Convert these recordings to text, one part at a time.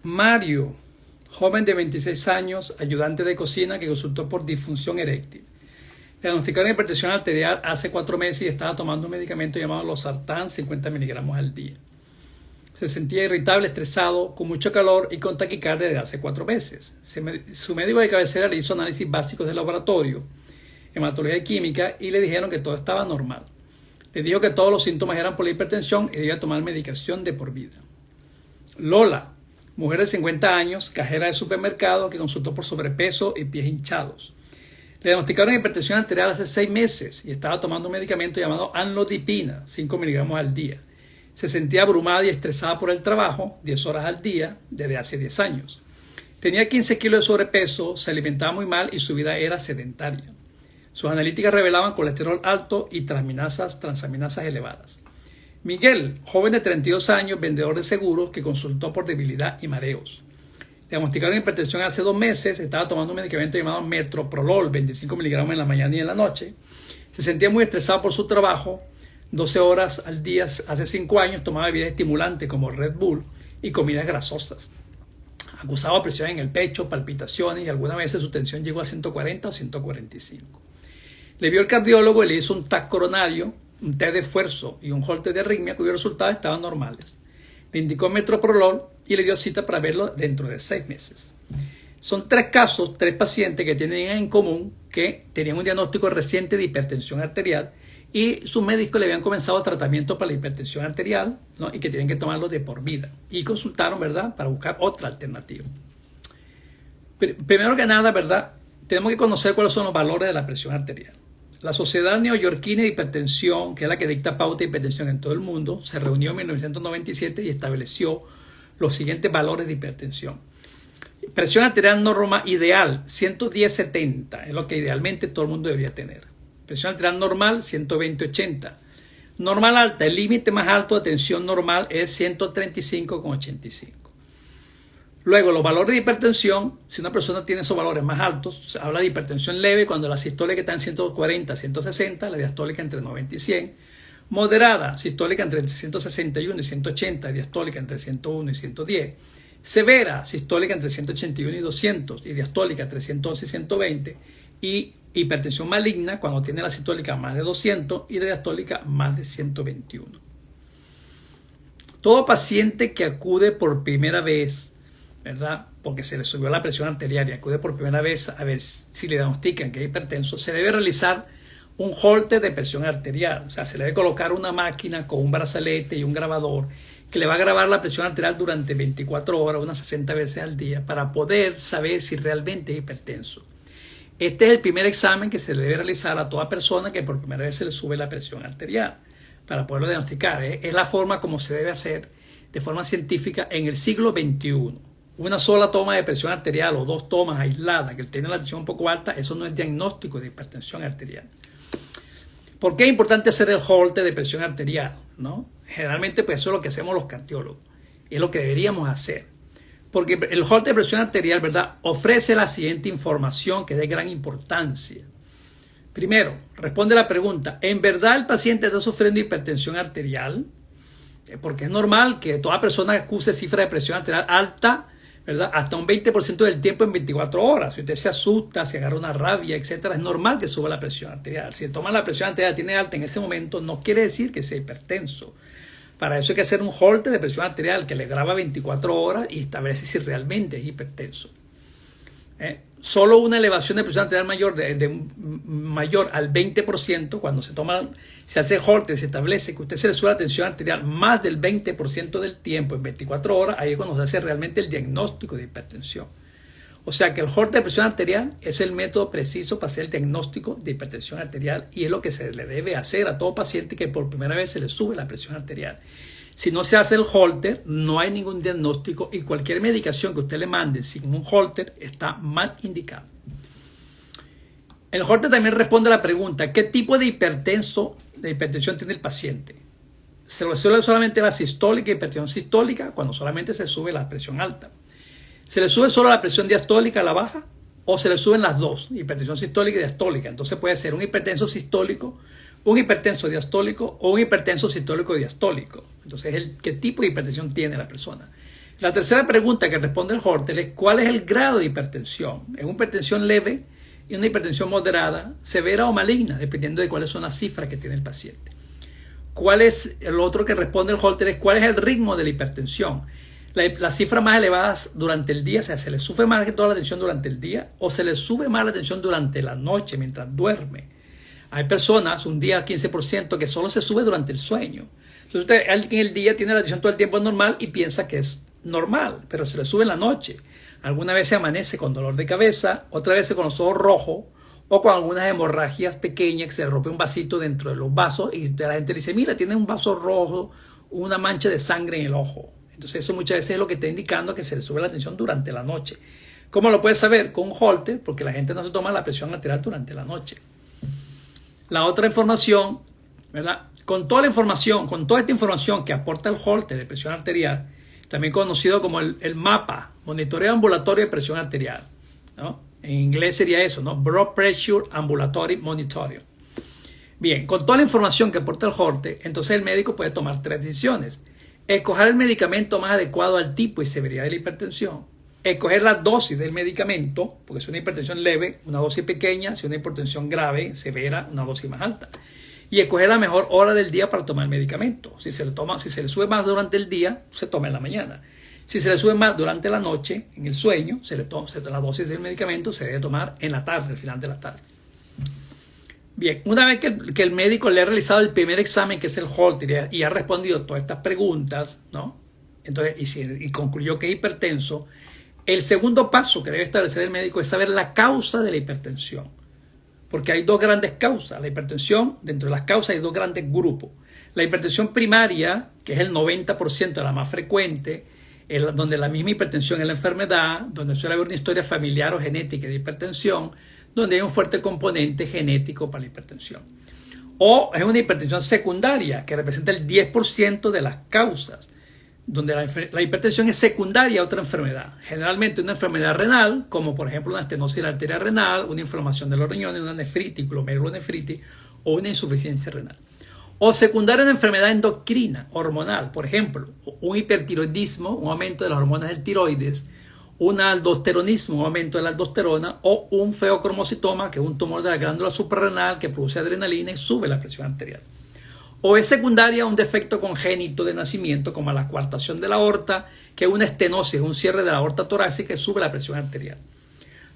Mario, joven de 26 años, ayudante de cocina que consultó por disfunción eréctil. Le diagnosticaron hipertensión arterial hace 4 meses y estaba tomando un medicamento llamado Losartán, 50 miligramos al día. Se sentía irritable, estresado, con mucho calor y con taquicardia desde hace 4 meses. Su médico de cabecera le hizo análisis básicos de laboratorio, hematología y química, y le dijeron que todo estaba normal. Le dijo que todos los síntomas eran por la hipertensión y debía tomar medicación de por vida. Lola, mujer de 50 años, cajera de supermercado que consultó por sobrepeso y pies hinchados. Le diagnosticaron hipertensión arterial hace 6 meses y estaba tomando un medicamento llamado amlodipina, 5 miligramos al día. Se sentía abrumada y estresada por el trabajo, 10 horas al día, desde hace 10 años. Tenía 15 kilos de sobrepeso, se alimentaba muy mal y su vida era sedentaria. Sus analíticas revelaban colesterol alto y transaminasas elevadas. Miguel, joven de 32 años, vendedor de seguros que consultó por debilidad y mareos. Le diagnosticaron hipertensión hace 2 meses, estaba tomando un medicamento llamado Metoprolol, 25 miligramos en la mañana y en la noche. Se sentía muy estresado por su trabajo, 12 horas al día hace 5 años, tomaba bebidas estimulantes como Red Bull y comidas grasosas. Acusaba presión en el pecho, palpitaciones y algunas veces su tensión llegó a 140 o 145. Le vio el cardiólogo y le hizo un TAC coronario, un test de esfuerzo y un Holter de arritmia cuyos resultados estaban normales. Le indicó Metoprolol y le dio cita para verlo dentro de 6 meses. Son 3 casos, 3 pacientes que tienen en común que tenían un diagnóstico reciente de hipertensión arterial y sus médicos le habían comenzado tratamiento para la hipertensión arterial, ¿no? Y que tienen que tomarlo de por vida. Y consultaron, ¿verdad?, para buscar otra alternativa. Primero que nada, ¿verdad?, tenemos que conocer cuáles son los valores de la presión arterial. La Sociedad Neoyorquina de Hipertensión, que es la que dicta pauta de hipertensión en todo el mundo, se reunió en 1997 y estableció los siguientes valores de hipertensión. Presión arterial normal ideal, 110/70, es lo que idealmente todo el mundo debería tener. Presión arterial normal, 120/80. Normal alta, el límite más alto de tensión normal es 135/85. Luego, los valores de hipertensión, si una persona tiene esos valores más altos, se habla de hipertensión leve cuando la sistólica está en 140, 160, la diastólica entre 90 y 100. Moderada, sistólica entre 161 y 180, diastólica entre 101 y 110. Severa, sistólica entre 181 y 200 y diastólica entre 111 y 120. Y hipertensión maligna cuando tiene la sistólica más de 200 y la diastólica más de 121. Todo paciente que acude por primera vez, ¿verdad?, porque se le subió la presión arterial y acude por primera vez a ver si le diagnostican que es hipertenso, se debe realizar un Holter de presión arterial. O sea, se le debe colocar una máquina con un brazalete y un grabador que le va a grabar la presión arterial durante 24 horas, unas 60 veces al día, para poder saber si realmente es hipertenso. Este es el primer examen que se le debe realizar a toda persona que por primera vez se le sube la presión arterial, para poderlo diagnosticar. Es la forma como se debe hacer de forma científica en el siglo XXI. Una sola toma de presión arterial o 2 tomas aisladas que tienen la tensión un poco alta, eso no es diagnóstico de hipertensión arterial. ¿Por qué es importante hacer el Holter de presión arterial, ¿no? Generalmente, pues eso es lo que hacemos los cardiólogos. Es lo que deberíamos hacer. Porque el Holter de presión arterial, ¿verdad?, ofrece la siguiente información que es de gran importancia. Primero, responde la pregunta: ¿en verdad el paciente está sufriendo hipertensión arterial? Porque es normal que toda persona acuse cifra de presión arterial alta, ¿verdad?, hasta un 20% del tiempo en 24 horas. Si usted se asusta, se agarra una rabia, etcétera, es normal que suba la presión arterial. Si toma la presión arterial tiene alta en ese momento, no quiere decir que sea hipertenso. Para eso hay que hacer un Holter de presión arterial que le graba 24 horas y establece si realmente es hipertenso. Solo una elevación de presión arterial mayor al 20%, cuando se hace Holter, se establece que usted se le sube la tensión arterial más del 20% del tiempo en 24 horas, ahí es cuando se hace realmente el diagnóstico de hipertensión. O sea que el Holter de presión arterial es el método preciso para hacer el diagnóstico de hipertensión arterial y es lo que se le debe hacer a todo paciente que por primera vez se le sube la presión arterial. Si no se hace el Holter, no hay ningún diagnóstico y cualquier medicación que usted le mande sin un Holter está mal indicado. El Holter también responde a la pregunta: ¿qué tipo de hipertensión tiene el paciente? ¿Se le sube solamente la sistólica y hipertensión sistólica cuando solamente se sube la presión alta? ¿Se le sube solo la presión diastólica a la baja? ¿O se le suben las dos, hipertensión sistólica y diastólica? Entonces puede ser un hipertenso sistólico, un hipertenso diastólico o un hipertenso sistólico diastólico. Entonces, ¿qué tipo de hipertensión tiene la persona? La tercera pregunta que responde el Holter es ¿cuál es el grado de hipertensión? ¿Es una hipertensión leve y una hipertensión moderada, severa o maligna? Dependiendo de cuáles son las cifras que tiene el paciente. ¿Cuál es el otro que responde el Holter? Es ¿cuál es el ritmo de la hipertensión? Las cifras más elevadas durante el día, o sea, ¿se le sube más que toda la tensión durante el día o se le sube más la tensión durante la noche mientras duerme? Hay personas, un día 15%, que solo se sube durante el sueño. Entonces usted en el día tiene la tensión todo el tiempo normal y piensa que es normal, pero se le sube en la noche. Alguna vez se amanece con dolor de cabeza, otra vez con los ojos rojos o con algunas hemorragias pequeñas que se rompe un vasito dentro de los vasos y la gente dice, mira, tiene un vaso rojo, una mancha de sangre en el ojo. Entonces eso muchas veces es lo que está indicando que se le sube la tensión durante la noche. ¿Cómo lo puedes saber? Con un Holter, porque la gente no se toma la presión arterial durante la noche. La otra información, ¿verdad? Con toda esta información que aporta el Holter de presión arterial, también conocido como el MAPA, monitoreo ambulatorio de presión arterial, ¿no? En inglés sería eso, ¿no? Blood Pressure Ambulatory Monitoring. Bien, con toda la información que aporta el Holter, entonces el médico puede tomar 3 decisiones. Escoger el medicamento más adecuado al tipo y severidad de la hipertensión. Escoger la dosis del medicamento, porque si es una hipertensión leve, una dosis pequeña, si es una hipertensión grave, severa, una dosis más alta. Y escoger la mejor hora del día para tomar el medicamento. Si se le sube más durante el día, se toma en la mañana. Si se le sube más durante la noche, en el sueño, la dosis del medicamento se debe tomar en la tarde, al final de la tarde. Bien, una vez que el médico le ha realizado el primer examen, que es el Holter, y ha respondido todas estas preguntas, ¿no? Entonces, y concluyó que es hipertenso, el segundo paso que debe establecer el médico es saber la causa de la hipertensión. Porque hay 2 grandes causas. La hipertensión, dentro de las causas hay 2 grandes grupos. La hipertensión primaria, que es el 90% de la más frecuente, donde la misma hipertensión es la enfermedad, donde suele haber una historia familiar o genética de hipertensión, donde hay un fuerte componente genético para la hipertensión. O es una hipertensión secundaria, que representa el 10% de las causas, donde la hipertensión es secundaria a otra enfermedad. Generalmente una enfermedad renal, como por ejemplo una estenosis de la arteria renal, una inflamación de los riñones, una nefritis, glomerulonefritis o una insuficiencia renal. O secundaria a una enfermedad endocrina, hormonal, por ejemplo, un hipertiroidismo, un aumento de las hormonas del tiroides, un aldosteronismo, un aumento de la aldosterona, o un feocromocitoma, que es un tumor de la glándula suprarrenal que produce adrenalina y sube la presión arterial. O es secundaria a un defecto congénito de nacimiento, como la coartación de la aorta, que es una estenosis, un cierre de la aorta torácica que sube la presión arterial.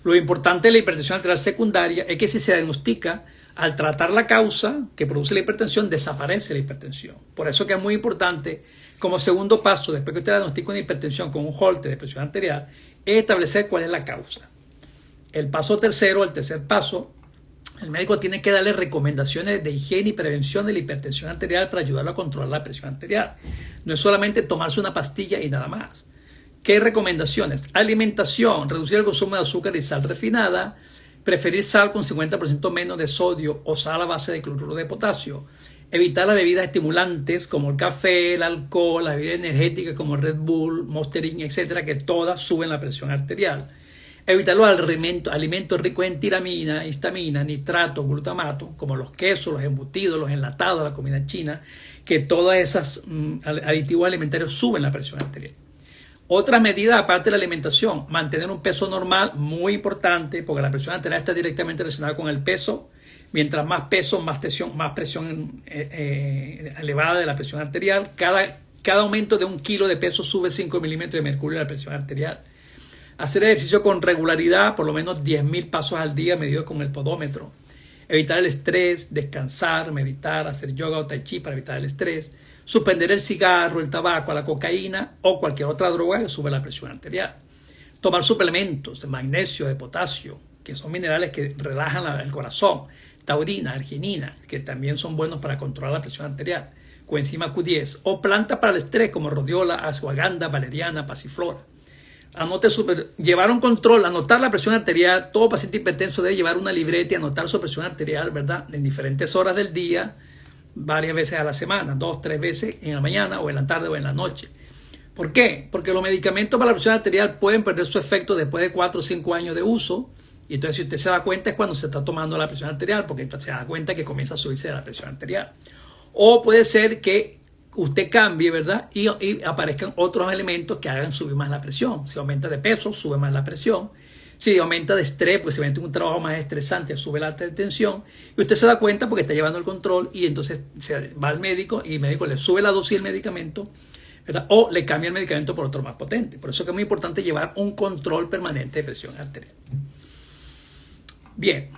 Lo importante de la hipertensión arterial secundaria es que si se diagnostica, al tratar la causa que produce la hipertensión, desaparece la hipertensión. Por eso que es muy importante, como segundo paso, después que usted diagnostica una hipertensión con un Holter de presión arterial, es establecer cuál es la causa. El tercer paso, el médico tiene que darle recomendaciones de higiene y prevención de la hipertensión arterial para ayudarlo a controlar la presión arterial. No es solamente tomarse una pastilla y nada más. ¿Qué recomendaciones? Alimentación, reducir el consumo de azúcar y sal refinada, preferir sal con 50% menos de sodio o sal a base de cloruro de potasio, evitar las bebidas estimulantes como el café, el alcohol, las bebidas energéticas como el Red Bull, Monster Inc., etcétera, que todas suben la presión arterial. Evitar los alimentos ricos en tiramina, histamina, nitrato, glutamato, como los quesos, los embutidos, los enlatados, la comida china, que todas esas aditivos alimentarios suben la presión arterial. Otra medida aparte de la alimentación, mantener un peso normal, muy importante, porque la presión arterial está directamente relacionada con el peso. Mientras más peso, más presión elevada de la presión arterial. Cada aumento de 1 kilo de peso sube 5 milímetros de mercurio de la presión arterial. Hacer ejercicio con regularidad, por lo menos 10.000 pasos al día medidos con el podómetro. Evitar el estrés, descansar, meditar, hacer yoga o tai chi para evitar el estrés. Suspender el cigarro, el tabaco, la cocaína o cualquier otra droga que sube la presión arterial. Tomar suplementos de magnesio, de potasio, que son minerales que relajan el corazón. Taurina, arginina, que también son buenos para controlar la presión arterial. Coenzima Q10. O plantas para el estrés como rodiola, ashwagandha, valeriana, pasiflora. Anotar la presión arterial. Todo paciente hipertenso debe llevar una libreta y anotar su presión arterial, ¿verdad? En diferentes horas del día, varias veces a la semana, 2, 3 veces en la mañana o en la tarde o en la noche. ¿Por qué? Porque los medicamentos para la presión arterial pueden perder su efecto después de 4 o 5 años de uso. Y entonces si usted se da cuenta es cuando se está tomando la presión arterial, porque se da cuenta que comienza a subirse la presión arterial. O puede ser que usted cambie, ¿verdad? Y aparezcan otros elementos que hagan subir más la presión. Si aumenta de peso, sube más la presión. Si aumenta de estrés, pues se mete un trabajo más estresante, sube la tensión. Y usted se da cuenta porque está llevando el control y entonces se va al médico y el médico le sube la dosis del medicamento, ¿verdad? O le cambia el medicamento por otro más potente. Por eso que es muy importante llevar un control permanente de presión arterial. Bien,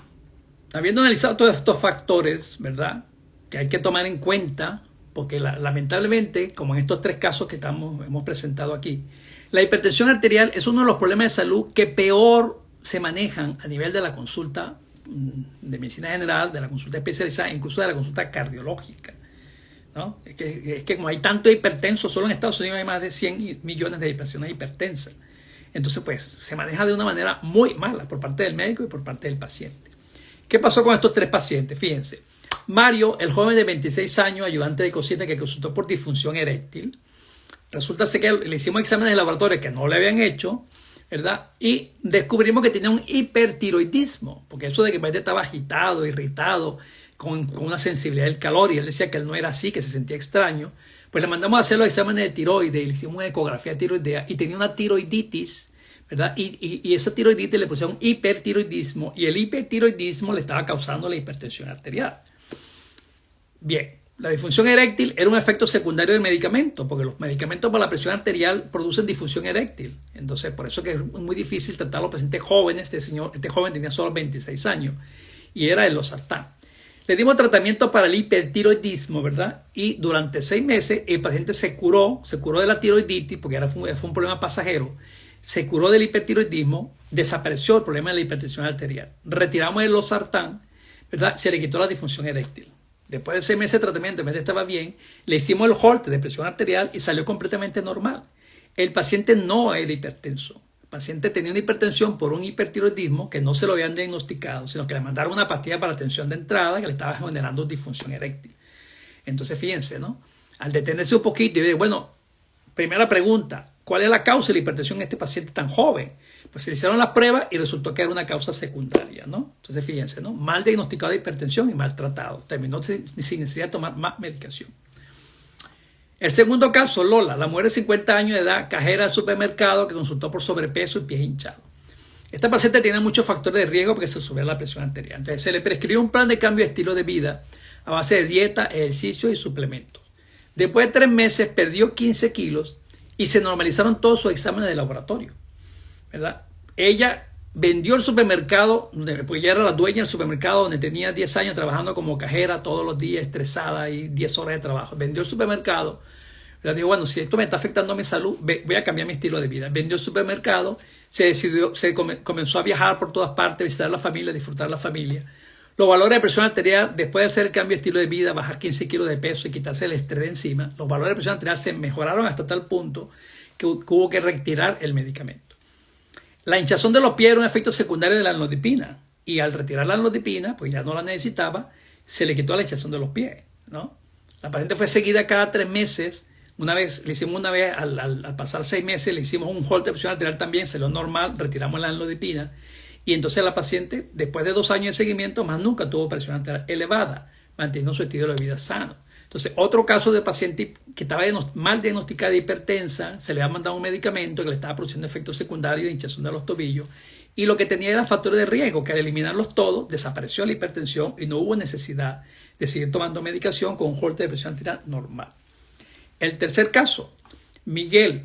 habiendo analizado todos estos factores, ¿verdad?, que hay que tomar en cuenta, porque lamentablemente, como en estos tres casos que hemos presentado aquí, la hipertensión arterial es uno de los problemas de salud que peor se manejan a nivel de la consulta de medicina general, de la consulta especializada, incluso de la consulta cardiológica, ¿no? Es que como hay tanto hipertenso, solo en Estados Unidos hay más de 100 millones de personas hipertensas. Entonces, pues, se maneja de una manera muy mala por parte del médico y por parte del paciente. ¿Qué pasó con estos tres pacientes? Fíjense. Mario, el joven de 26 años, ayudante de cocina que consultó por disfunción eréctil. Resulta que le hicimos exámenes de laboratorio que no le habían hecho, ¿verdad? Y descubrimos que tenía un hipertiroidismo, porque eso de que estaba agitado, irritado, con una sensibilidad del calor, y él decía que él no era así, que se sentía extraño. Pues le mandamos a hacer los exámenes de tiroides y le hicimos una ecografía tiroidea y tenía una tiroiditis, ¿verdad? Y esa tiroiditis le pusieron hipertiroidismo y el hipertiroidismo le estaba causando la hipertensión arterial. Bien. La disfunción eréctil era un efecto secundario del medicamento, porque los medicamentos para la presión arterial producen disfunción eréctil. Entonces, por eso que es muy difícil tratar a los pacientes jóvenes. Este joven tenía solo 26 años y era el losartán. Le dimos tratamiento para el hipertiroidismo, ¿verdad? Y durante 6 meses el paciente se curó de la tiroiditis, porque fue un problema pasajero. Se curó del hipertiroidismo, desapareció el problema de la hipertensión arterial. Retiramos el losartán, ¿verdad? Se le quitó la disfunción eréctil. Después de 6 meses de tratamiento, el paciente estaba bien, le hicimos el Holter de presión arterial y salió completamente normal. El paciente no era hipertenso. El paciente tenía una hipertensión por un hipertiroidismo que no se lo habían diagnosticado, sino que le mandaron una pastilla para la tensión de entrada que le estaba generando disfunción eréctil. Entonces, fíjense, ¿no? Al detenerse un poquito y ver, bueno, primera pregunta, ¿cuál es la causa de la hipertensión en este paciente tan joven? Pues se le hicieron las pruebas y resultó que era una causa secundaria, ¿no? Entonces, fíjense, ¿no? Mal diagnosticado de hipertensión y mal tratado. Terminó sin necesidad de tomar más medicación. El segundo caso, Lola, la mujer de 50 años de edad, cajera del supermercado que consultó por sobrepeso y pies hinchados. Esta paciente tiene muchos factores de riesgo porque se sube la presión arterial. Entonces, se le prescribió un plan de cambio de estilo de vida a base de dieta, ejercicio y suplementos. Después de 3 meses, perdió 15 kilos y se normalizaron todos sus exámenes de laboratorio, ¿verdad? Ella vendió el supermercado, porque ella era la dueña del supermercado donde tenía 10 años trabajando como cajera todos los días, estresada y 10 horas de trabajo. Vendió el supermercado, ¿verdad? Dijo, bueno, si esto me está afectando a mi salud, voy a cambiar mi estilo de vida. Vendió el supermercado, comenzó a viajar por todas partes, visitar a la familia, disfrutar de la familia. Los valores de presión arterial, después de hacer el cambio de estilo de vida, bajar 15 kilos de peso y quitarse el estrés de encima, los valores de presión arterial se mejoraron hasta tal punto que hubo que retirar el medicamento. La hinchazón de los pies era un efecto secundario de la amlodipina y al retirar la amlodipina, pues ya no la necesitaba, se le quitó la hinchazón de los pies, ¿no? La paciente fue seguida cada 3 meses. Le hicimos una vez, al pasar 6 meses, le hicimos un Holter de presión arterial también, se lo normal, retiramos la amlodipina. Y entonces la paciente, después de 2 años de seguimiento, más nunca tuvo presión arterial elevada, manteniendo su estilo de vida sano. Entonces, otro caso de paciente que estaba mal diagnosticada de hipertensa, se le había mandado un medicamento que le estaba produciendo efectos secundarios de hinchazón de los tobillos, y lo que tenía eran factores de riesgo, que al eliminarlos todos, desapareció la hipertensión y no hubo necesidad de seguir tomando medicación con un Holter de presión arterial normal. El tercer caso, Miguel,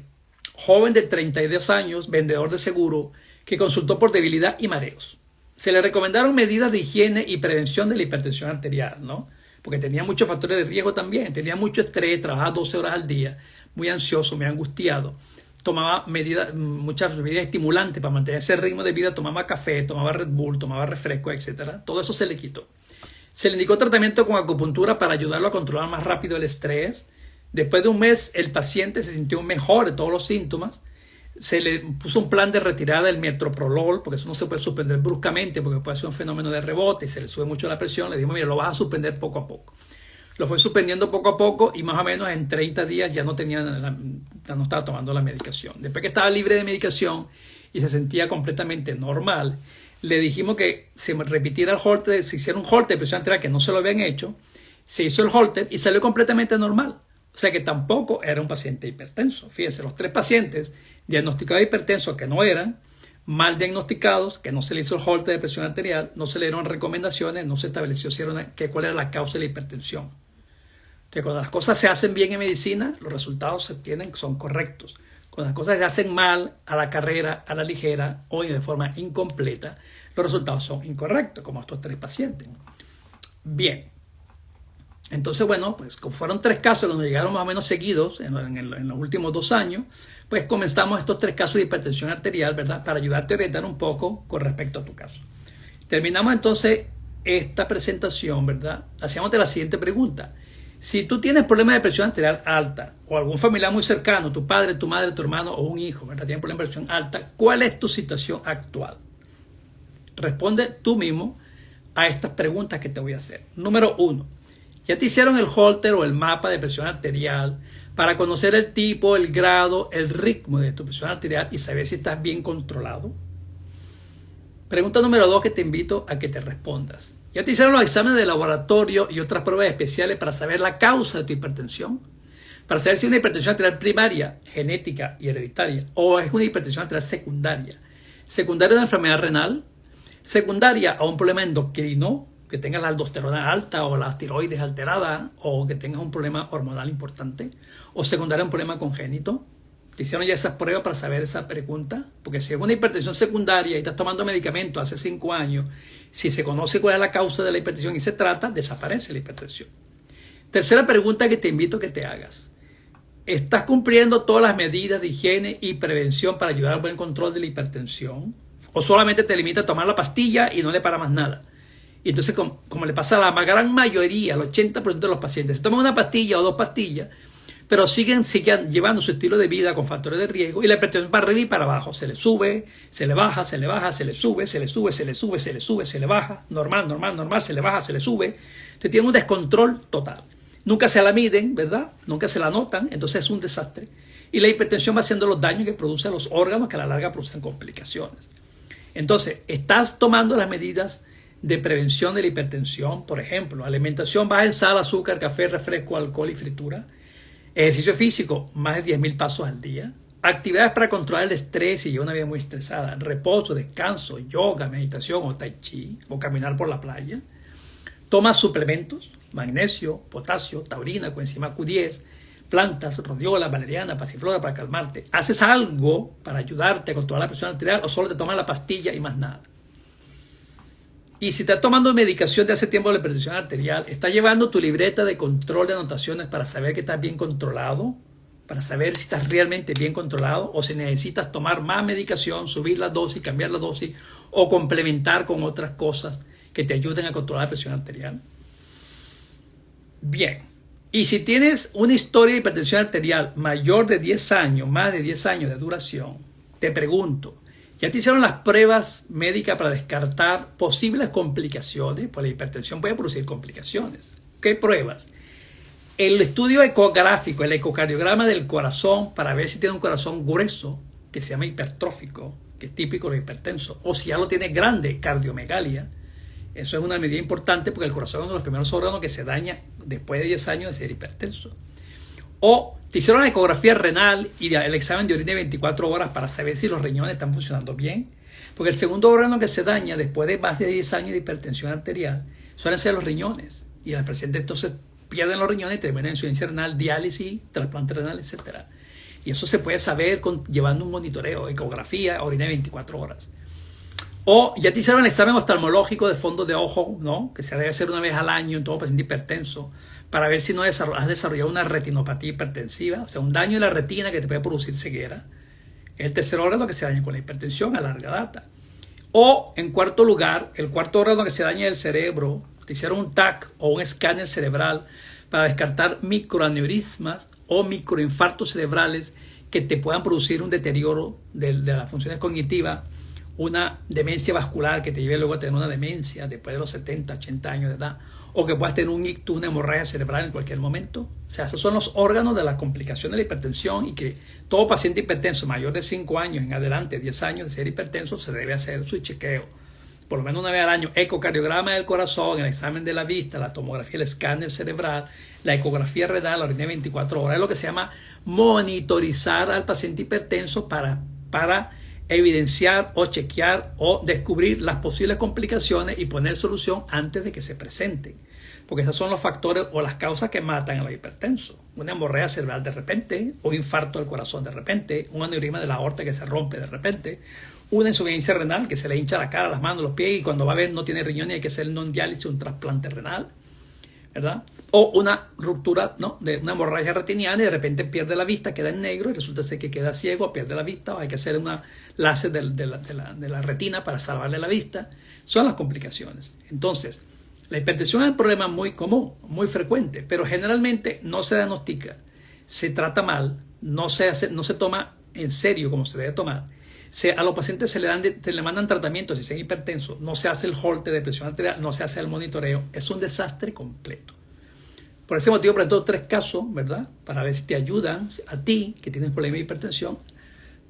joven de 32 años, vendedor de seguro, que consultó por debilidad y mareos. Se le recomendaron medidas de higiene y prevención de la hipertensión arterial, ¿no? Porque tenía muchos factores de riesgo también. Tenía mucho estrés, trabajaba 12 horas al día, muy ansioso, muy angustiado. Tomaba muchas medidas estimulantes para mantener ese ritmo de vida. Tomaba café, tomaba Red Bull, tomaba refresco, etc. Todo eso se le quitó. Se le indicó tratamiento con acupuntura para ayudarlo a controlar más rápido el estrés. Después de 1 mes, el paciente se sintió mejor de todos los síntomas. Se le puso un plan de retirada del metoprolol, porque eso no se puede suspender bruscamente, porque puede ser un fenómeno de rebote y se le sube mucho la presión. Le dijimos, mira, lo vas a suspender poco a poco. Lo fue suspendiendo poco a poco y más o menos en 30 días ya no estaba tomando la medicación. Después que estaba libre de medicación y se sentía completamente normal, le dijimos que se repitiera el Holter, se hiciera un Holter de presión arterial que no se lo habían hecho. Se hizo el Holter y salió completamente normal. O sea que tampoco era un paciente hipertenso. Fíjense, los 3 pacientes diagnosticados hipertensos que no eran, mal diagnosticados, que no se le hizo el holter de presión arterial, no se le dieron recomendaciones, no se estableció cuál era la causa de la hipertensión. Entonces, cuando las cosas se hacen bien en medicina, los resultados se obtienen, son correctos. Cuando las cosas se hacen mal, a la carrera, a la ligera o de forma incompleta, los resultados son incorrectos, como estos 3 pacientes. Bien. Entonces, bueno, pues como fueron 3 casos que nos llegaron más o menos seguidos en los últimos 2 años, pues comenzamos estos 3 casos de hipertensión arterial, ¿verdad? Para ayudarte a orientar un poco con respecto a tu caso. Terminamos entonces esta presentación, ¿verdad? Hacíamos la siguiente pregunta. Si tú tienes problemas de presión arterial alta o algún familiar muy cercano, tu padre, tu madre, tu hermano o un hijo, ¿verdad? Tiene problemas de presión alta, ¿cuál es tu situación actual? Responde tú mismo a estas preguntas que te voy a hacer. Número 1. ¿Ya te hicieron el holter o el mapa de presión arterial para conocer el tipo, el grado, el ritmo de tu presión arterial y saber si estás bien controlado? Pregunta número 2 que te invito a que te respondas. ¿Ya te hicieron los exámenes de laboratorio y otras pruebas especiales para saber la causa de tu hipertensión? Para saber si es una hipertensión arterial primaria, genética y hereditaria, o es una hipertensión arterial secundaria. Secundaria a una enfermedad renal, secundaria a un problema endocrino, que tengas la aldosterona alta o las tiroides alteradas, o que tengas un problema hormonal importante, o secundaria a un problema congénito. ¿Te hicieron ya esas pruebas para saber esa pregunta? Porque si es una hipertensión secundaria y estás tomando medicamentos hace 5 años, si se conoce cuál es la causa de la hipertensión y se trata, desaparece la hipertensión. Tercera pregunta que te invito a que te hagas. ¿Estás cumpliendo todas las medidas de higiene y prevención para ayudar al buen control de la hipertensión? ¿O solamente te limita a tomar la pastilla y no le para más nada? Y entonces, como le pasa a la gran mayoría, al 80% de los pacientes, se toman una pastilla o 2 pastillas, pero siguen llevando su estilo de vida con factores de riesgo y la hipertensión para arriba y para abajo. Se le sube, se le baja, se le baja, se le sube, se le sube, se le sube, se le sube, se le baja. Normal, normal, normal, se le baja, se le sube. Entonces tiene un descontrol total. Nunca se la miden, ¿verdad? Nunca se la notan, entonces es un desastre. Y la hipertensión va haciendo los daños que produce a los órganos que a la larga producen complicaciones. Entonces, estás tomando las medidas de prevención de la hipertensión, por ejemplo, alimentación baja en sal, azúcar, café, refresco, alcohol y fritura. Ejercicio físico, más de 10.000 pasos al día. Actividades para controlar el estrés y llevar una vida muy estresada. Reposo, descanso, yoga, meditación o tai chi o caminar por la playa. Toma suplementos, magnesio, potasio, taurina, coenzima Q10, plantas, rodiola, valeriana, pasiflora para calmarte. ¿Haces algo para ayudarte a controlar la presión arterial o solo te tomas la pastilla y más nada? Y si estás tomando medicación de hace tiempo de la hipertensión arterial, ¿estás llevando tu libreta de control de anotaciones para saber que estás bien controlado? Para saber si estás realmente bien controlado o si necesitas tomar más medicación, subir la dosis, cambiar la dosis o complementar con otras cosas que te ayuden a controlar la presión arterial. Bien, y si tienes una historia de hipertensión arterial mayor de 10 años, más de 10 años de duración, te pregunto, ¿ya te hicieron las pruebas médicas para descartar posibles complicaciones? Pues la hipertensión puede producir complicaciones. ¿Qué pruebas? El estudio ecográfico, el ecocardiograma del corazón para ver si tiene un corazón grueso, que se llama hipertrófico, que es típico de los hipertensos, o si ya lo tiene grande, cardiomegalia. Eso es una medida importante porque el corazón es uno de los primeros órganos que se daña después de 10 años de ser hipertenso. O te hicieron la ecografía renal y el examen de orina de 24 horas para saber si los riñones están funcionando bien. Porque el segundo órgano que se daña después de más de 10 años de hipertensión arterial suelen ser los riñones. Y los pacientes entonces pierden los riñones y terminan en insuficiencia renal, diálisis, trasplante renal, etc. Y eso se puede saber llevando un monitoreo, ecografía, orina de 24 horas. O ya te hicieron el examen oftalmológico de fondo de ojo, ¿no? Que se debe hacer una vez al año en todo paciente hipertenso, para ver si no has desarrollado una retinopatía hipertensiva, o sea, un daño en la retina que te puede producir ceguera. Es el tercer órgano que se daña con la hipertensión a larga data. O, en cuarto lugar, el cuarto órgano que se daña es el cerebro. Te hicieron un TAC o un escáner cerebral para descartar microaneurismas o microinfartos cerebrales que te puedan producir un deterioro de las funciones cognitivas, una demencia vascular que te lleve luego a tener una demencia después de los 70, 80 años de edad, o que puedas tener un ictus, una hemorragia cerebral en cualquier momento. O sea, esos son los órganos de la complicación de la hipertensión y que todo paciente hipertenso mayor de 5 años en adelante, 10 años de ser hipertenso, se debe hacer su chequeo por lo menos una vez al año, ecocardiograma del corazón, el examen de la vista, la tomografía, el escáner cerebral, la ecografía renal, la orina de 24 horas, es lo que se llama monitorizar al paciente hipertenso para evidenciar o chequear o descubrir las posibles complicaciones y poner solución antes de que se presenten. Porque esos son los factores o las causas que matan a los hipertensos. Una hemorragia cerebral de repente, un infarto del corazón de repente, un aneurisma de la aorta que se rompe de repente, una insuficiencia renal que se le hincha la cara, las manos, los pies y cuando va a ver no tiene riñón y hay que hacer no diálisis, un trasplante renal, ¿verdad? O una ruptura, ¿no?, de una hemorragia retiniana y de repente pierde la vista, queda en negro y resulta ser que queda ciego, pierde la vista o hay que hacer una láser de la retina para salvarle la vista. Son las complicaciones. Entonces, la hipertensión es un problema muy común, muy frecuente, pero generalmente no se diagnostica, se trata mal, no se toma en serio como se debe tomar. A los pacientes se le mandan tratamientos si son hipertensos, no se hace el holter de presión arterial, no se hace el monitoreo, es un desastre completo. Por ese motivo presento 3 casos, ¿verdad? Para ver si te ayudan a ti, que tienes problema de hipertensión,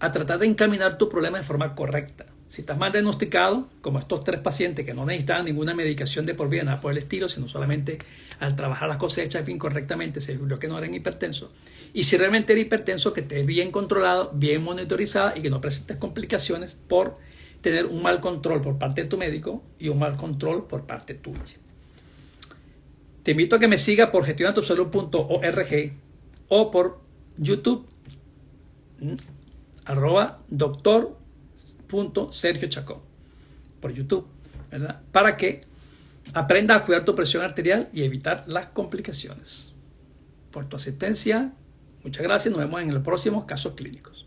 a tratar de encaminar tu problema de forma correcta. Si estás mal diagnosticado, como estos 3 pacientes que no necesitaban ninguna medicación de por vida, nada por el estilo, sino solamente al trabajar las cosechas incorrectamente se descubrió que no eran hipertensos. Y si realmente eres hipertenso, que estés bien controlado, bien monitorizado y que no presentes complicaciones por tener un mal control por parte de tu médico y un mal control por parte tuya. Te invito a que me sigas por gestionatusalud.org o por YouTube, @doctor.Sergio Chacón, por YouTube, ¿verdad? Para que aprendas a cuidar tu presión arterial y evitar las complicaciones. Por tu asistencia, muchas gracias. Nos vemos en los próximos casos clínicos.